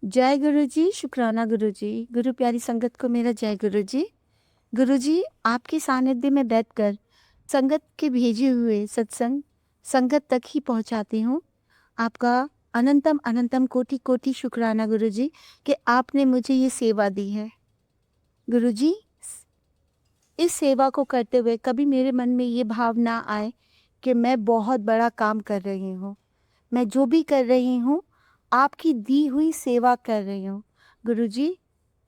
जय गुरु जी, शुक्राना गुरु जी। गुरु प्यारी संगत को मेरा जय गुरु जी। गुरु जी, आपके सानिध्य में बैठकर संगत के भेजे हुए सत्संग संगत तक ही पहुंचाती हूँ। आपका अनंतम अनंतम कोटि कोटि शुक्राना गुरु जी कि आपने मुझे ये सेवा दी है। गुरु जी, इस सेवा को करते हुए कभी मेरे मन में ये भाव ना आए कि मैं बहुत बड़ा काम कर रही हूँ। मैं जो भी कर रही हूँ, आपकी दी हुई सेवा कर रही हूँ। गुरु जी,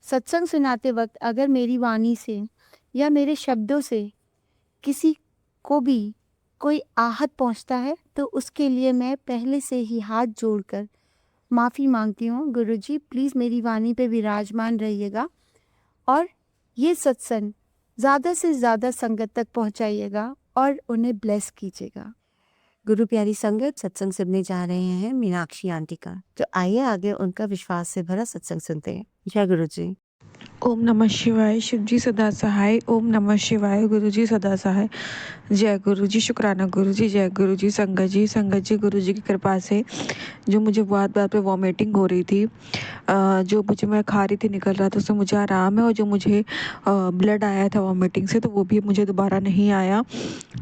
सत्संग सुनाते वक्त अगर मेरी वाणी से या मेरे शब्दों से किसी को भी कोई आहत पहुंचता है तो उसके लिए मैं पहले से ही हाथ जोड़कर माफ़ी मांगती हूँ। गुरु जी, प्लीज़ मेरी वाणी पे विराजमान रहिएगा और ये सत्संग ज़्यादा से ज़्यादा संगत तक पहुंचाइएगा और उन्हें ब्लेस कीजिएगा। गुरु प्यारी संगत सत्संग सुनने जा रहे हैं मीनाक्षी आंटी का। तो आइए आगे उनका विश्वास से भरा सत्संग सुनते हैं। जय गुरु जी। ओम नमः शिवाय। शिव जी सदा सहाय। ओम नमः शिवाय। गुरु जी सदा सहाय। जय गुरु जी। शुक्राना गुरु जी। जय गुरु जी। संगत जी गुरु जी की कृपा से जो मुझे बात बात पे वॉमिटिंग हो रही थी, जो मुझे मैं खा रही थी निकल रहा था, उससे मुझे आराम है। और जो मुझे ब्लड आया था वॉमिटिंग से, तो वो भी मुझे दोबारा नहीं आया।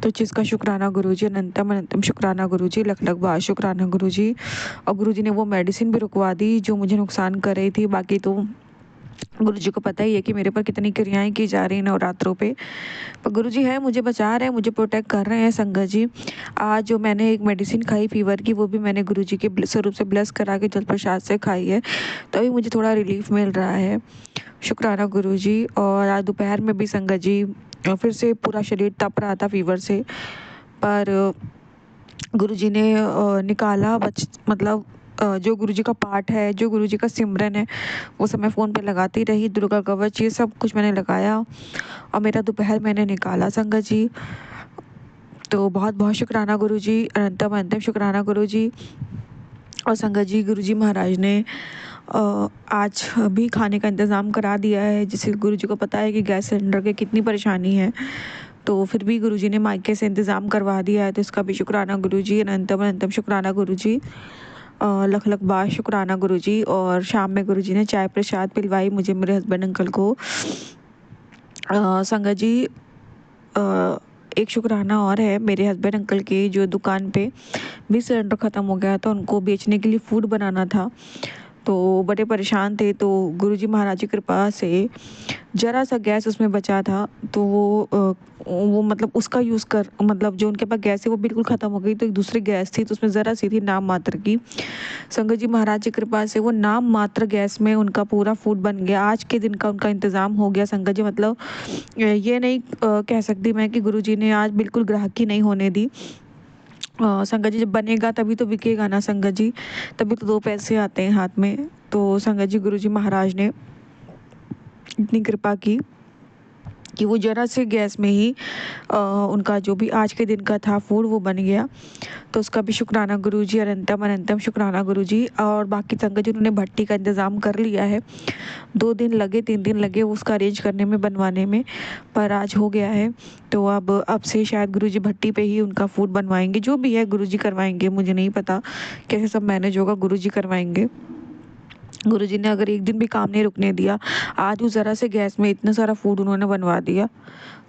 तो जिसका शुक्राना गुरु जी, अनंतम अनंतम शुक्राना गुरु जी, लख लख बार शुक्राना गुरु जी। और गुरु जी ने वो मेडिसिन भी रुकवा दी जो मुझे नुकसान कर रही थी। बाकी तो गुरु जी को पता ही है कि मेरे पर कितनी क्रियाएं की जा रही हैं नवरात्रों पे। पर गुरु जी है, मुझे बचा रहे हैं, मुझे प्रोटेक्ट कर रहे हैं संगत जी। आज जो मैंने एक मेडिसिन खाई फीवर की, वो भी मैंने गुरु जी के स्वरूप से ब्लेस करा के जल प्रसाद से खाई है, तभी मुझे थोड़ा रिलीफ मिल रहा है। शुक्राना गुरु जी। और आज दोपहर में भी संगत जी फिर से पूरा शरीर तप रहा था फीवर से, पर गुरु जी ने निकाला मतलब जो गुरु जी का पाठ है, जो गुरु जी का सिमरन है, वो सब मैं फ़ोन पे लगाती रही। दुर्गा कवच ये सब कुछ मैंने लगाया और मेरा दोपहर मैंने निकाला संगत जी। तो बहुत बहुत शुक्राना गुरु जी, अनंतम अनंतम शुक्राना गुरु जी। और संगत जी, गुरु जी महाराज ने आज भी खाने का इंतज़ाम करा दिया है। जिससे गुरु जी को पता है कि गैस सिलेंडर की कितनी परेशानी है, तो फिर भी गुरु जी ने मायके से इंतज़ाम करवा दिया है। तो इसका भी शुक्राना गुरु जी, अनंतम अनंतम शुक्राना गुरु जी। लख लख बार शुक्राना गुरु जी। और शाम में गुरु जी ने चाय प्रसाद पिलवाई मुझे, मेरे हस्बैंड अंकल को। संगत जी, एक शुक्राना और है मेरे हस्बैंड अंकल के, जो दुकान पे भी सिलेंडर ख़त्म हो गया था, उनको बेचने के लिए फूड बनाना था, तो बड़े परेशान थे। तो गुरुजी महाराज की कृपा से ज़रा सा गैस उसमें बचा था, तो वो मतलब उसका यूज़ कर, मतलब जो उनके पास गैस है वो बिल्कुल ख़त्म हो गई, तो एक दूसरी गैस थी, तो उसमें ज़रा सी थी नाम मात्र की। संगत जी महाराज की कृपा से वो नाम मात्र गैस में उनका पूरा फूड बन गया। आज के दिन का उनका इंतज़ाम हो गया संगत जी। मतलब ये नहीं कह सकती मैं कि गुरुजी ने आज बिल्कुल ग्राहकी नहीं होने दी। संगत जी, जब बनेगा तभी तो बिकेगा ना संगत जी, तभी तो दो पैसे आते हैं हाथ में। तो संगत जी, गुरुजी महाराज ने इतनी कृपा की कि वो जरा से गैस में ही उनका जो भी आज के दिन का था फूड वो बन गया। तो उसका भी शुक्राना गुरुजी, अनंतम अनंतम शुक्राना गुरुजी। और बाकी संगत जी, उन्होंने भट्टी का इंतज़ाम कर लिया है। 2 दिन लगे, 3 दिन लगे उसका अरेंज करने में, बनवाने में, पर आज हो गया है। तो अब से शायद गुरुजी भट्टी पे ही उनका फूड बनवाएंगे। जो भी है गुरुजी करवाएंगे, मुझे नहीं पता कैसे सब मैनेज होगा, गुरुजी करवाएंगे। गुरुजी ने अगर एक दिन भी काम नहीं रुकने दिया, आज वो ज़रा से गैस में इतना सारा फूड उन्होंने बनवा दिया,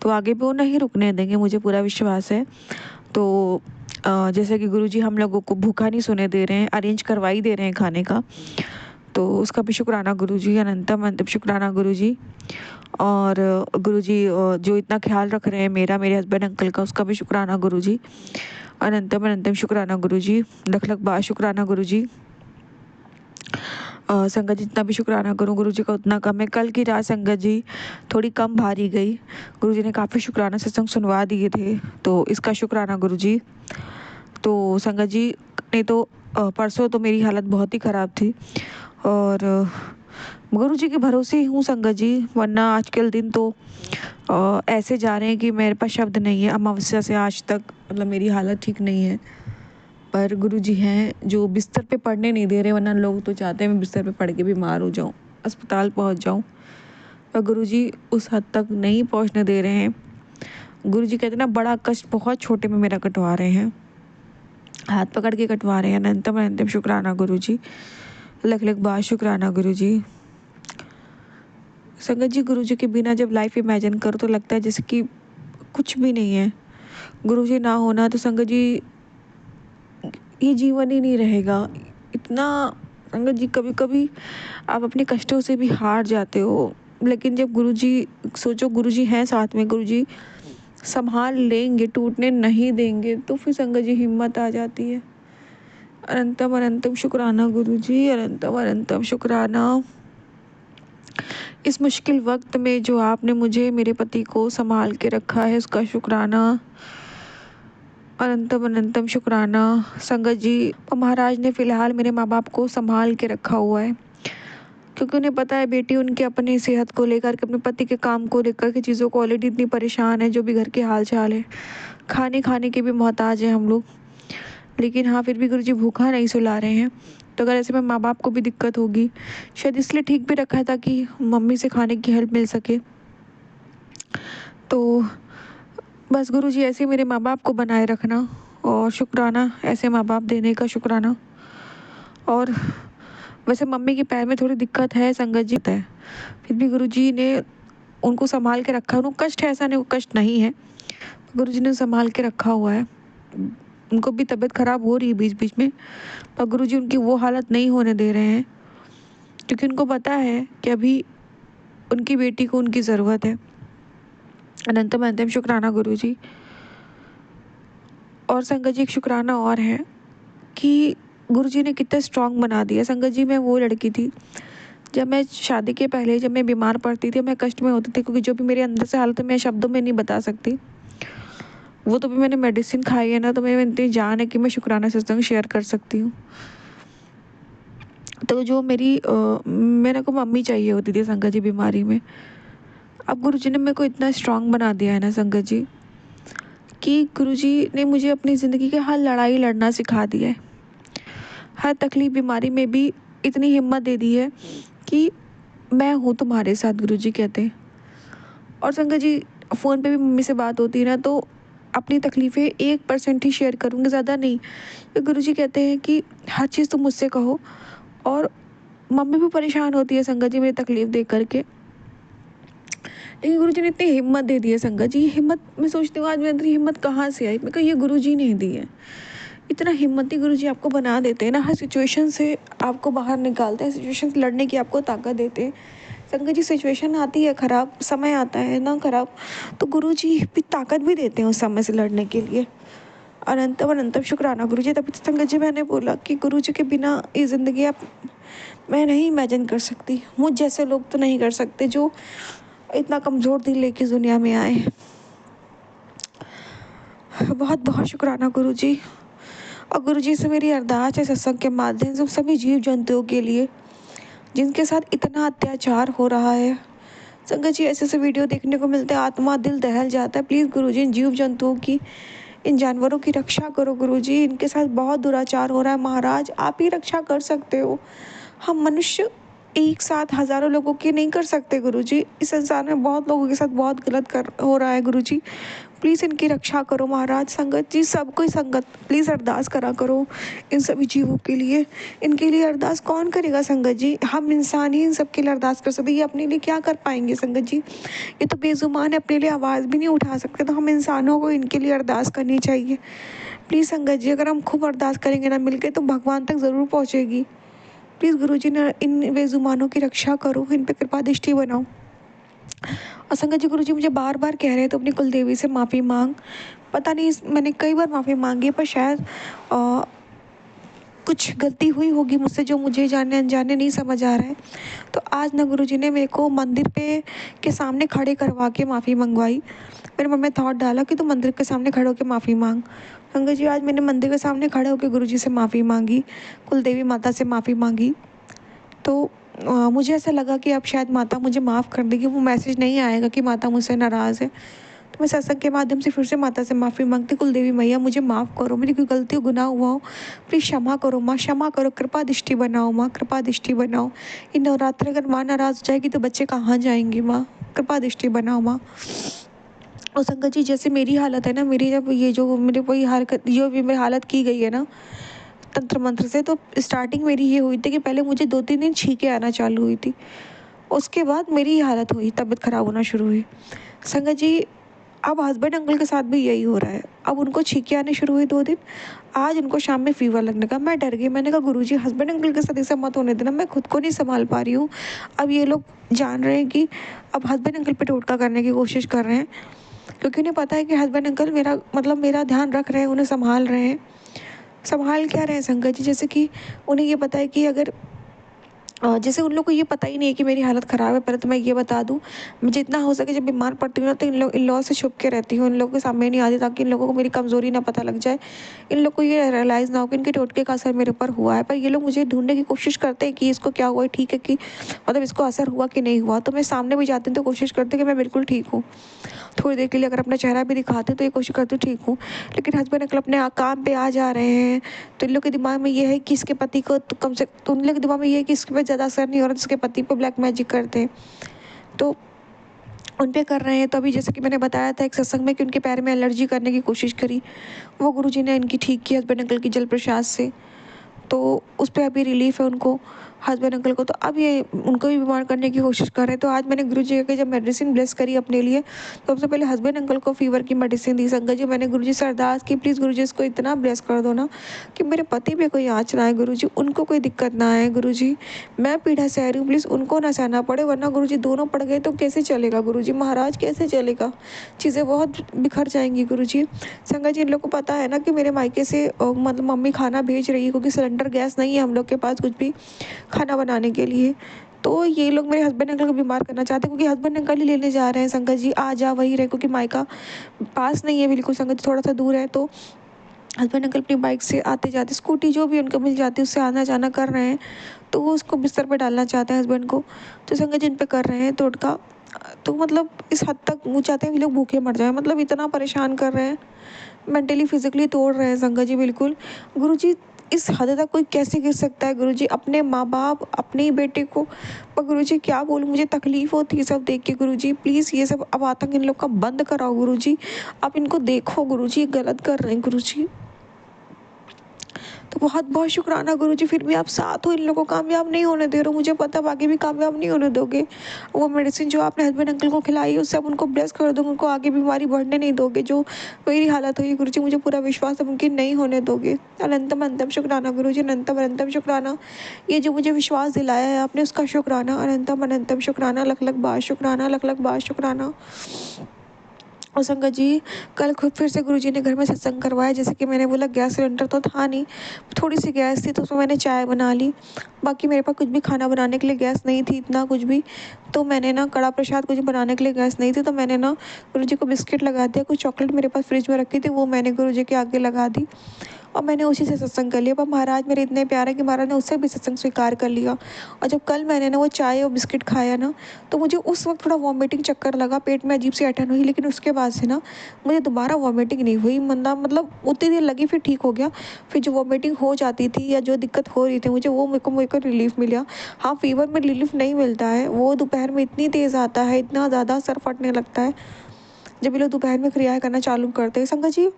तो आगे भी वो नहीं रुकने देंगे, मुझे पूरा विश्वास है। तो जैसे कि गुरुजी हम लोगों को भूखा नहीं सोने दे रहे हैं, अरेंज करवा ही दे रहे हैं खाने का, तो उसका भी शुक्राना गुरुजी, अनंतम अनंतम शुक्राना गुरुजी। और गुरुजी जो इतना ख्याल रख रहे हैं मेरा, मेरे हस्बैंड अंकल का, उसका भी शुक्राना गुरुजी, अनंतम अनंतम शुक्राना गुरुजी, लख लख बार शुक्राना गुरुजी। संगत जी, जितना भी शुक्राना करूँ गुरु जी का उतना कम है। कल की रात संगत जी थोड़ी कम भारी गई, गुरु जी ने काफ़ी शुक्राना सत्संग सुनवा दिए थे, तो इसका शुक्राना गुरु जी। तो संगत जी ने तो परसों तो मेरी हालत बहुत ही ख़राब थी, और गुरु जी के भरोसे ही हूँ संगत जी, वरना आज के दिन तो ऐसे जा रहे हैं कि मेरे पास शब्द नहीं है। अमावस्या से आज तक मतलब मेरी हालत ठीक नहीं है, पर गुरुजी हैं जो बिस्तर पे पड़ने नहीं दे रहे, वरना लोग तो चाहते हैं मैं बिस्तर पे पड़ के बीमार हो जाऊं, अस्पताल पहुंच जाऊं, पर गुरुजी उस हद तक नहीं पहुंचने दे रहे हैं। गुरुजी कहते हैं ना, बड़ा कष्ट बहुत छोटे में मेरा कटवा रहे हैं, हाथ पकड़ के कटवा रहे हैं। अनंतम अनंतम शुक्राना गुरुजी। लख लख बार शुक्राना गुरुजी। संगत जी, गुरुजी के बिना जब लाइफ इमेजिन करो तो लगता है जैसे कि कुछ भी नहीं है। गुरुजी ना होना तो संगत जी ये जीवन ही नहीं रहेगा। इतना संगत जी, कभी कभी आप अपने कष्टों से भी हार जाते हो, लेकिन जब गुरुजी, सोचो गुरुजी हैं साथ में, गुरुजी संभाल लेंगे, टूटने नहीं देंगे, तो फिर संगत जी हिम्मत आ जाती है। अनंतम अनंतम शुक्राना गुरुजी, अनंतम अनंतम शुक्राना। इस मुश्किल वक्त में जो आपने मुझे, मेरे पति को संभाल के रखा है, उसका शुक्राना। अनंतम अनंतम शुक्राना। संगत जी, महाराज ने फिलहाल मेरे माँ बाप को संभाल के रखा हुआ है, क्योंकि उन्हें पता है बेटी उनके अपने सेहत को लेकर के, अपने पति के काम को लेकर के चीज़ों को ऑलरेडी इतनी परेशान है, जो भी घर के हाल चाल है, खाने खाने के भी मोहताज हैं हम लोग। लेकिन हाँ, फिर भी गुरुजी भूखा नहीं सुला रहे हैं। तो अगर ऐसे में माँ बाप को भी दिक्कत होगी, शायद इसलिए ठीक भी रखा है ताकि मम्मी से खाने की हेल्प मिल सके। तो बस गुरुजी ऐसे ही मेरे माँ बाप को बनाए रखना, और शुक्राना ऐसे माँ बाप देने का शुक्राना। और वैसे मम्मी के पैर में थोड़ी दिक्कत है संगत जी, है, फिर भी गुरुजी ने उनको संभाल के रखा है। उनको कष्ट है, ऐसा नहीं वो कष्ट नहीं है, गुरुजी ने संभाल के रखा हुआ है। उनको भी तबीयत खराब हो रही है बीच बीच में, पर गुरुजी उनकी वो हालत नहीं होने दे रहे हैं, क्योंकि उनको पता है कि अभी उनकी बेटी को उनकी ज़रूरत है। अनंतम अनंतम शुक्राना गुरुजी। और संगत जी, एक शुक्राना और है कि गुरुजी ने कितना स्ट्रांग बना दिया। संगत जी, मैं वो लड़की थी, जब मैं शादी के पहले, जब मैं बीमार पड़ती थी, मैं कष्ट में होती थी, क्योंकि जो भी मेरे अंदर से हालत है मैं शब्दों में नहीं बता सकती। वो तो भी मैंने मेडिसिन खाई है ना, तो मेरे में इतनी जान है कि मैं शुक्राना सत्संग शेयर कर सकती हूँ। तो जो मेरे को मम्मी चाहिए होती थी संगत जी बीमारी में, अब गुरुजी ने मेरे को इतना स्ट्रांग बना दिया है ना संगत जी, कि गुरुजी ने मुझे अपनी ज़िंदगी के हर लड़ाई लड़ना सिखा दिया है। हर तकलीफ बीमारी में भी इतनी हिम्मत दे दी है कि मैं हूँ तुम्हारे साथ, गुरुजी कहते हैं। और संगत जी, फ़ोन पे भी मम्मी से बात होती है ना, तो अपनी तकलीफ़ें 1% ही शेयर करूँगी, ज़्यादा नहीं। तो गुरुजी कहते हैं कि हर चीज़ तुम मुझसे कहो। और मम्मी भी परेशान होती है संगत जी मेरी तकलीफ़ देख कर के, लेकिन गुरुजी ने इतनी हिम्मत दे दी है संगत जी। ये हिम्मत, मैं सोचती हूँ आज मेरे अंदर ये हिम्मत कहाँ से आई? मेरे को ये गुरुजी ने दी है। इतना हिम्मती गुरुजी आपको बना देते हैं ना, हर सिचुएशन से आपको बाहर निकालते हैं, सिचुएशन से लड़ने की आपको ताकत देते हैं। संगत जी, सिचुएशन आती है ख़राब, समय आता है ना ख़राब, तो गुरुजी भी ताकत भी देते हैं उस समय से लड़ने के लिए। अनंतम अनंतम शुक्राना गुरुजी। तभी तो संगत जी मैंने बोला कि गुरुजी के बिना ये ज़िंदगी आप, मैं नहीं इमेजिन कर सकती। मुझ जैसे लोग तो नहीं कर सकते, जो इतना कमज़ोर दिल लेके इस दुनिया में आए। बहुत बहुत शुक्राना गुरुजी। और गुरुजी से मेरी अरदास है सत्संग के माध्यम से सभी जीव जंतुओं के लिए, जिनके साथ इतना अत्याचार हो रहा है। संगत जी, ऐसे ऐसे वीडियो देखने को मिलते हैं, आत्मा दिल दहल जाता है। प्लीज़ गुरुजी, इन जीव जंतुओं की, इन जानवरों की रक्षा करो गुरुजी। इनके साथ बहुत दुराचार हो रहा है महाराज, आप ही रक्षा कर सकते हो। हम मनुष्य एक साथ हज़ारों लोगों की नहीं कर सकते गुरुजी। इस संसार में बहुत लोगों के साथ बहुत गलत कर हो रहा है गुरुजी। प्लीज़ इनकी रक्षा करो महाराज। संगत जी, सब कोई संगत प्लीज़ अरदास करा करो इन सभी जीवों के लिए। इनके लिए अरदास कौन करेगा संगत जी? हम इंसान ही इन सब के लिए अरदास कर सकते, ये अपने लिए क्या कर पाएंगे संगत जी? ये तो बेजुबान है, अपने लिए आवाज़ भी नहीं उठा सकते, तो हम इंसानों को इनके लिए अरदास करनी चाहिए। प्लीज़ संगत जी, अगर हम खूब अरदास करेंगे ना मिलके, तो भगवान तक ज़रूर पहुँचेगी। प्लीज़ गुरुजी ने इन बेजुबानों की रक्षा करो, इन पे कृपा दृष्टि बनाओ। और संगत जी, गुरुजी मुझे बार बार कह रहे थे अपनी कुल देवी से माफ़ी मांग। पता नहीं, मैंने कई बार माफ़ी मांगी है, पर शायद कुछ गलती हुई होगी मुझसे, जो मुझे जाने अनजाने नहीं समझ आ रहा है। तो आज ना गुरुजी ने मेरे को मंदिर पे के सामने खड़े करवा के माफ़ी मंगवाई। मेरे मन में थॉट डाला कि तू मंदिर के सामने खड़े होकर माफ़ी मांग। संगत जी, आज मैंने मंदिर के सामने खड़े होकर गुरुजी से माफ़ी मांगी, कुल देवी माता से माफ़ी मांगी। तो मुझे ऐसा लगा कि अब शायद माता मुझे माफ़ कर देगी, वो मैसेज नहीं आएगा कि माता मुझसे नाराज़ है। तो मैं सत्संग के माध्यम से फिर से माता से माफ़ी मांगती, कुल देवी मैया मुझे माफ़ करो, मेरी कोई गलती गुनाह हुआ हो प्लीज़ क्षमा करो माँ, क्षमा करो, कृपा दृष्टि बनाओ माँ, कृपा दृष्टि बनाओ। इन नवरात्रि अगर माँ नाराज़ हो जाएगी तो बच्चे कहाँ जाएंगे माँ, कृपा दृष्टि बनाओ माँ। और संगत जी, जैसे मेरी हालत है ना, मेरी जब ये जो मेरे कोई हरकत, जो भी मेरी हालत की गई है ना, तंत्र मंत्र से। तो स्टार्टिंग मेरी ये हुई थी कि पहले मुझे 2-3 दिन छींकें आना चालू हुई थी। उसके बाद मेरी ये हालत हुई, तबीयत ख़राब होना शुरू हुई। संगत जी, अब हस्बैंड अंकल के साथ भी यही हो रहा है। अब उनको छींकें आने शुरू हुई 2 दिन, आज उनको शाम में फ़ीवर लगने का। मैं डर गई, मैंने कहा गुरुजी हस्बैंड अंकल के साथ ऐसा मत होने देना, मैं खुद को नहीं सँभाल पा रही हूँ। अब ये लोग जान रहे हैं कि अब हस्बैंड अंकल पे टोटका करने की कोशिश कर रहे हैं, क्योंकि उन्हें पता है कि हस्बैंड अंकल मेरा मतलब मेरा ध्यान रख रहे हैं, उन्हें सँभाल रहे हैं। सँभाल क्या रहे हैं संगत जी, जैसे कि उन्हें ये पता है कि अगर जैसे उन लोग को ये पता ही नहीं है कि मेरी हालत ख़राब है। पहले तो मैं ये बता दूँ, मैं जितना हो सके जब बीमार पड़ती हूँ ना, तो इन-लॉ से छुप के रहती हूँ, इन लोगों के सामने नहीं आती, ताकि इन लोगों को मेरी कमज़ोरी ना पता लग जाए। इन लोग को ये रियलाइज़ ना हो कि इनके टोटके का असर मेरे ऊपर हुआ है। पर ये लोग मुझे ढूँढने की कोशिश करते हैं कि इसको क्या हुआ है, ठीक है कि मतलब इसको असर हुआ कि नहीं हुआ। तो मैं सामने भी जाती हूँ तो कोशिश करते हैं कि मैं बिल्कुल ठीक हूँ। थोड़ी देर के लिए अगर अपना चेहरा भी दिखाते हैं तो ये कोशिश करती हूँ ठीक हूँ। लेकिन हस्बैंड अंकल अपने काम पे आ जा रहे हैं, तो इन लोग के दिमाग में ये है कि इसके पति को तो कम से तो उन लोग के दिमाग में ये है कि इसके पे ज़्यादा असर नहीं हो रहा, तो इसके पति पे ब्लैक मैजिक करते हैं। तो उन पे कर रहे हैं। तो अभी जैसे कि मैंने बताया था एक सत्संग में कि उनके पैर में एलर्जी करने की कोशिश करी, वो गुरुजी ने इनकी ठीक की हस्बैंड अंकल की जल प्रसाद से। तो उस पे अभी रिलीफ़ है उनको, हस्बैंड अंकल को। तो अब ये उनको भी बीमार करने की कोशिश कर रहे हैं। तो आज मैंने गुरुजी के जब मेडिसिन ब्लेस करी अपने लिए, तो सबसे पहले हस्बैंड अंकल को फ़ीवर की मेडिसिन दी। संगत जी, मैंने गुरुजी से अरदास की, प्लीज़ गुरुजी इसको इतना ब्लेस कर दो ना कि मेरे पति पे कोई आँच ना आए गुरुजी, उनको कोई दिक्कत ना आए गुरुजी। मैं पीड़ा सह रही हूँ, प्लीज़ उनको ना सहना पड़े, वरना गुरुजी दोनों पड़ गए तो कैसे चलेगा गुरुजी महाराज, कैसे चलेगा? चीज़ें बहुत बिखर जाएँगी गुरुजी। संगत जी, इन लोग को पता है ना कि मेरे मायके से मतलब मम्मी खाना भेज रही है, क्योंकि सिलेंडर गैस नहीं है हम लोग के पास कुछ भी खाना बनाने के लिए। तो ये लोग मेरे हस्बैंड अंकल को बीमार करना चाहते हैं, क्योंकि हस्बैंड अंकल ही लेने जा रहे हैं संगत जी, आ जा वहीं रह, क्योंकि मायका पास नहीं है बिल्कुल संगत जी, थोड़ा-सा दूर है। तो हस्बैंड अंकल अपनी बाइक से आते-जाते, स्कूटी जो भी उनको मिल जाती है उससे आना-जाना कर रहे हैं। तो वो उसको बिस्तर पे डालना चाहते हैं हस्बैंड को। तो संगत जी इन पे कर रहे हैं टोटका। तो मतलब इस हद तक वो चाहते हैं कि लोग भूखे मर जाएँ, मतलब इतना परेशान कर रहे हैं। मेंटली फिजिकली तोड़ रहे हैं संगत जी बिल्कुल। गुरुजी, इस हद तक कोई कैसे गिर सकता है गुरुजी, अपने माँ-बाप, अपने ही बेटे को। पर गुरुजी क्या बोलूँ, मुझे तकलीफ़ होती है सब देख के गुरुजी। प्लीज़ ये सब अब आतंक इन लोग का बंद कराओ गुरुजी। आप इनको देखो गुरुजी, ये गलत कर रहे हैं गुरुजी। तो बहुत-बहुत शुक्राना गुरुजी, फिर भी आप साथ हो, इन लोगों को कामयाब नहीं होने दे रहे हो। मुझे पता है आप आगे भी कामयाब नहीं होने दोगे। वो मेडिसिन जो आपने हस्बैंड अंकल को खिलाई है उससे आप उनको ब्लेस कर दोगे, उनको आगे बीमारी बढ़ने नहीं दोगे। जो मेरी हालत हुई गुरुजी, मुझे पूरा विश्वास है मुमकिन नहीं होने दोगे। अनंतम अनंतम शुक्राना गुरुजी, अनंतम अनंतम शुक्राना। ये जो मुझे विश्वास दिलाया है आपने उसका शुक्राना, अनंतम अनंतम शुक्राना, लख-लख बार शुक्राना, लख-लख बार शुक्राना। और संगत जी, कल खुद फिर से गुरुजी ने घर में सत्संग करवाया। जैसे कि मैंने बोला गैस सिलेंडर तो था नहीं, थोड़ी-सी गैस थी तो उसमें मैंने चाय बना ली। बाकी मेरे पास कुछ भी खाना बनाने के लिए गैस नहीं थी इतना कुछ भी। तो मैंने ना कड़ा प्रसाद कुछ बनाने के लिए गैस नहीं थी, तो मैंने ना गुरुजी को बिस्किट लगा दिया, कुछ चॉकलेट मेरे पास फ्रिज में रखी थी वो मैंने गुरुजी के आगे लगा दी। और मैंने उसी से सत्संग कर लिया। पर महाराज मेरे इतने प्यारे हैं कि महाराज ने उससे भी सत्संग स्वीकार कर लिया। और जब कल मैंने ना वो चाय और बिस्किट खाया ना, तो मुझे उस वक़्त थोड़ा वॉमिटिंग चक्कर लगा, पेट में अजीब सी ऐंठन हुई, लेकिन उसके बाद से ना मुझे दोबारा वॉमिटिंग नहीं हुई। मतलब उतनी देर लगी, फिर ठीक हो गया। फिर जो वॉमिटिंग हो जाती थी या जो दिक्कत हो रही थी मुझे, वो मेरे को रिलीफ़ मिला। हाँ, फ़ीवर में रिलीफ़ नहीं मिलता है, वो दोपहर में इतनी तेज़ आता है, इतना ज़्यादा सर फटने लगता है, जब ये लोग दोपहर में क्रियाएँ करना चालू करते हैं। संगत जी,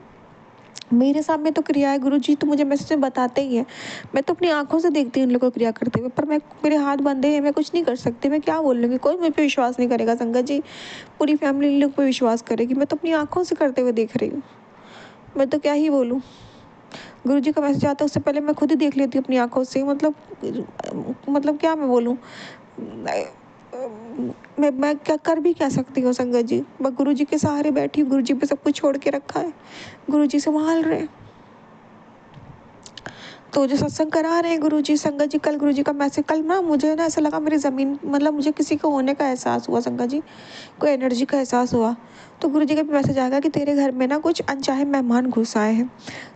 मेरे सामने तो क्रियाएँ गुरुजी तो मुझे मैसेज में बताते ही हैं। मैं तो अपनी आँखों से देखती हूँ इन लोगों को क्रिया करते हुए, पर मेरे हाथ बंधे हैं, मैं कुछ नहीं कर सकती, मैं क्या बोल लूँगी? कोई मुझ पे विश्वास नहीं करेगा संगत जी। पूरी फैमिली इन लोग पे विश्वास करेगी, मैं तो अपनी आँखों से करते हुए देख रही हूँ। मैं तो क्या ही बोलूँ? गुरुजी का मैसेज आता है उससे पहले मैं खुद ही देख लेती हूँ अपनी आँखों से, मतलब क्या मैं बोलूँ? मैं क्या कर भी क्या सकती हूँ संगत जी? मैं गुरुजी के सहारे बैठी हूँ, गुरुजी पे सब कुछ छोड़ के रखा है। गुरुजी सँभाल रहे हैं। तो जो सत्संग करा रहे हैं गुरुजी, संगत जी, कल गुरुजी का मैसेज, कल ना मुझे ना ऐसा लगा मेरी ज़मीन, मतलब मुझे किसी का होने का एहसास हुआ संगत जी, कोई एनर्जी का एहसास हुआ। तो गुरुजी का भी मैसेज आ गया कि तेरे घर में ना कुछ अनचाहे मेहमान घुस आए हैं,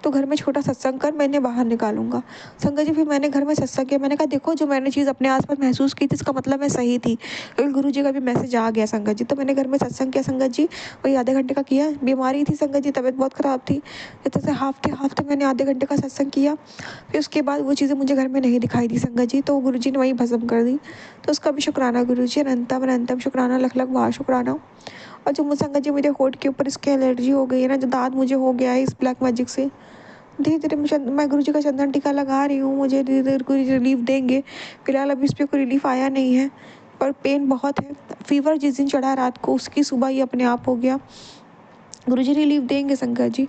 तो घर में छोटा सत्संग कर, मैं इन्हें बाहर निकालूंगा। संगत जी, फिर मैंने घर में सत्संग किया, मैंने कहा देखो जो मैंने चीज़ अपने आसपास महसूस की थी इसका मतलब मैं सही थी, क्योंकि गुरुजी का भी मैसेज आ गया संगत जी। तो मैंने घर में सत्संग किया संगत जी, वही आधे घंटे का किया। बीमारी थी संगत जी, तबीयत बहुत ख़राब थी, जैसे हाफते मैंने आधे घंटे का सत्संग किया। फिर उसके बाद वो चीज़ें मुझे घर में नहीं दिखाई दी संगत जी, तो गुरुजी ने वहीं भस्म कर दी। तो उसका भी शुक्राना गुरुजी, अनंतम अनंतम शुक्राना, लख-लख बार शुक्राना। और जो संगत जी मुझे होंठ के ऊपर इसकी एलर्जी हो गई है ना, जो दाद मुझे हो गया है इस ब्लैक मैजिक से, धीरे-धीरे मैं गुरुजी का चंदन टीका लगा रही हूँ, मुझे धीरे-धीरे गुरुजी रिलीफ़ देंगे। फिलहाल अभी इस पे कोई रिलीफ़ आया नहीं है, पर पेन बहुत है। फ़ीवर जिस दिन चढ़ा रात को, उसकी सुबह ही अपने आप हो गया। गुरुजी रिलीफ़ देंगे शंकर जी।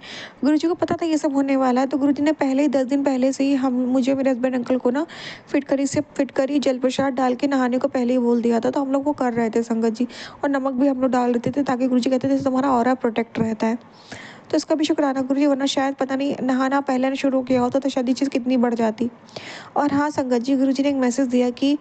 गुरुजी को पता था ये सब होने वाला है, तो गुरुजी ने पहले ही 10 दिन पहले से ही हम मुझे मेरे हस्बैंड अंकल को ना फिटकरी जल प्रसाद डाल के नहाने को पहले ही बोल दिया था, तो हम लोग वो कर रहे थे संगत जी। और नमक भी हम लोग डाल देते थे, ताकि गुरुजी कहते थे इससे तुम्हारा ऑरा प्रोटेक्ट रहता है। तो इसका भी शुक्राना गुरुजी, वरना शायद पता नहीं नहाना पहले ने शुरू किया होता तो शायद ये चीज़ कितनी बढ़ जाती। और हाँ संगत जी, गुरुजी ने एक मैसेज दिया कि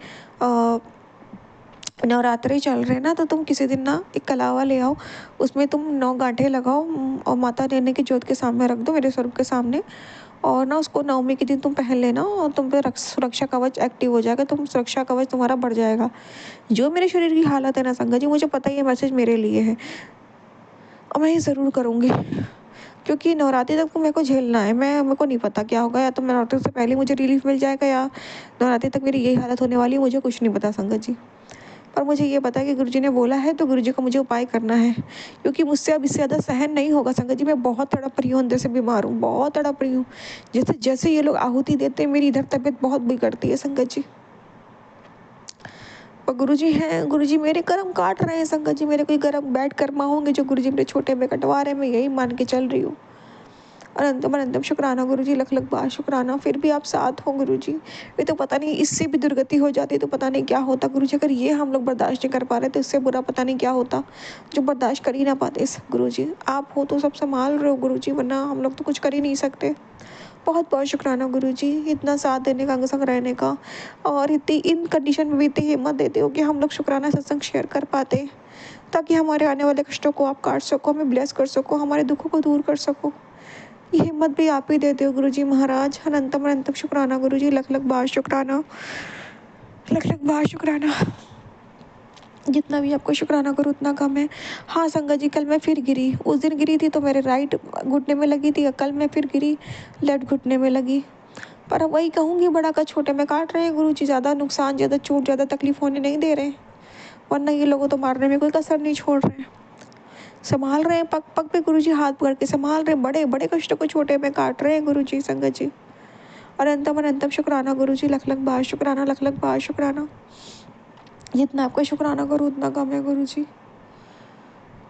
नवरात्रे चल रहे हैं ना, तो तुम किसी दिन ना एक कलावा ले आओ, उसमें तुम 9 गांठें लगाओ, और माता रानी की ज्योत के सामने रख दो, मेरे स्वरूप के सामने। और ना उसको नवमी के दिन तुम पहन लेना, और तुम पे सुरक्षा कवच एक्टिव हो जाएगा, तुम सुरक्षा कवच तुम्हारा बढ़ जाएगा। जो मेरे शरीर की हालत है ना संगत जी, मुझे पता है ये मैसेज मेरे लिए है, और मैं ये ज़रूर करूँगी, क्योंकि नवरात्रि तक तो मेरे को झेलना है। मेरे को नहीं पता क्या होगा, या तो नवरात्रि से पहले मुझे रिलीफ मिल जाएगा, या नवरात्रि तक मेरी यही हालत होने वाली है, मुझे कुछ नहीं पता संगत जी। पर मुझे ये पता है कि गुरुजी ने बोला है, तो गुरुजी को मुझे उपाय करना है, क्योंकि मुझसे अब इससे ज़्यादा सहन नहीं होगा संगत जी। मैं बहुत तड़प रही हूँ, अंदर से बीमार हूँ, बहुत तड़प रही हूँ। जैसे जैसे ये लोग आहुति देते हैं, मेरी इधर तबीयत बहुत बिगड़ती है संगत जी। और गुरुजी हैं, गुरुजी मेरे कर्म काट रहे हैं संगत जी, मेरे कोई कर्म बैड कर्मा होंगे जो गुरुजी मेरे छोटे में कटवा रहे हैं, मैं यही मान के चल रही हूँ। अनंतम अनंतम शुक्राना गुरुजी, लख लख बार शुक्राना, फिर भी आप साथ हो गुरुजी। ये तो पता नहीं, इससे भी दुर्गति हो जाती तो पता नहीं क्या होता गुरुजी। अगर ये हम लोग बर्दाश्त नहीं कर पा रहे तो इससे बुरा पता नहीं क्या होता, जो बर्दाश्त कर ही ना पाते इस गुरुजी। आप हो तो सब संभाल रहे हो गुरुजी, वरना हम लोग तो कुछ कर ही नहीं सकते। बहुत बहुत शुक्राना गुरुजी, इतना साथ देने का, अंग संग रहने का, और इतनी इन कंडीशन में भी इतनी हिम्मत देते हो कि हम लोग शुक्राना सत्संग शेयर कर पाते, ताकि हमारे आने वाले कष्टों को आप काट सको, हमें ब्लेस कर सको, हमारे दुखों को दूर कर सको। ये हिम्मत भी आप ही देते हो गुरुजी महाराज। अनंतम अनंतम शुक्राना गुरुजी, लख लख बार शुक्राना, लख लख बार शुक्राना। जितना भी आपको शुक्राना करूँ उतना कम है। हाँ संगत जी, कल मैं फिर गिरी। उस दिन गिरी थी तो मेरे राइट घुटने में लगी थी, कल मैं फिर गिरी, लेफ्ट घुटने में लगी। पर अब वही कहूँगी, बड़ा का छोटे में काट रहे हैं गुरुजी, ज़्यादा नुकसान, ज़्यादा चोट, ज़्यादा तकलीफ होने नहीं दे रहे हैं, वरना ये लोगों तो मारने में कोई कसर नहीं छोड़ रहे हैं। संभाल रहे हैं, पग पग पे गुरुजी हाथ पकड़ के संभाल रहे हैं, बड़े बड़े कष्टों को छोटे में काट रहे हैं गुरुजी संगत जी। अनंतम अनंतम शुक्राना गुरुजी, लख लख बार शुक्राना, लख लख बार शुक्राना। जितना आपका शुक्राना करूँ उतना कम है गुरुजी।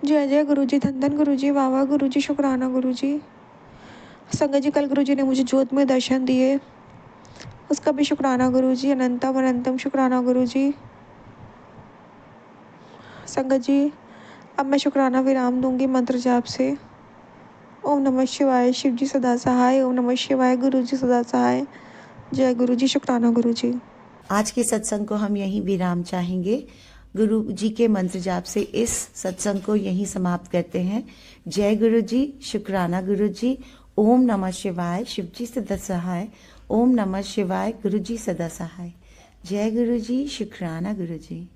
जय जय गुरुजी, धन धन गुरुजी, वाह वाह गुरुजी, शुक्राना गुरुजी। संगत जी, कल गुरुजी ने मुझे ज्योत में दर्शन दिए, उसका भी शुक्राना गुरुजी। अनंतम अनंतम शुक्राना गुरुजी। संगत जी, अब मैं शुक्राना विराम दूंगी मंत्र जाप से। ओम नमः शिवाय, शिव जी सदा सहाय। ओम नमः शिवाय, गुरु जी सदा सहाय। जय गुरु जी, शुक्राना गुरु जी। आज के सत्संग को हम यहीं विराम चाहेंगे। गुरु जी के मंत्र जाप से इस सत्संग को यहीं समाप्त करते हैं। जय गुरु जी, शुक्राना गुरु जी। ओम नमः शिवाय, शिव जी सदा सहाय। ओम नमः शिवाय, गुरु जी सदा सहाय। जय गुरु जी, शुक्राना गुरु जी।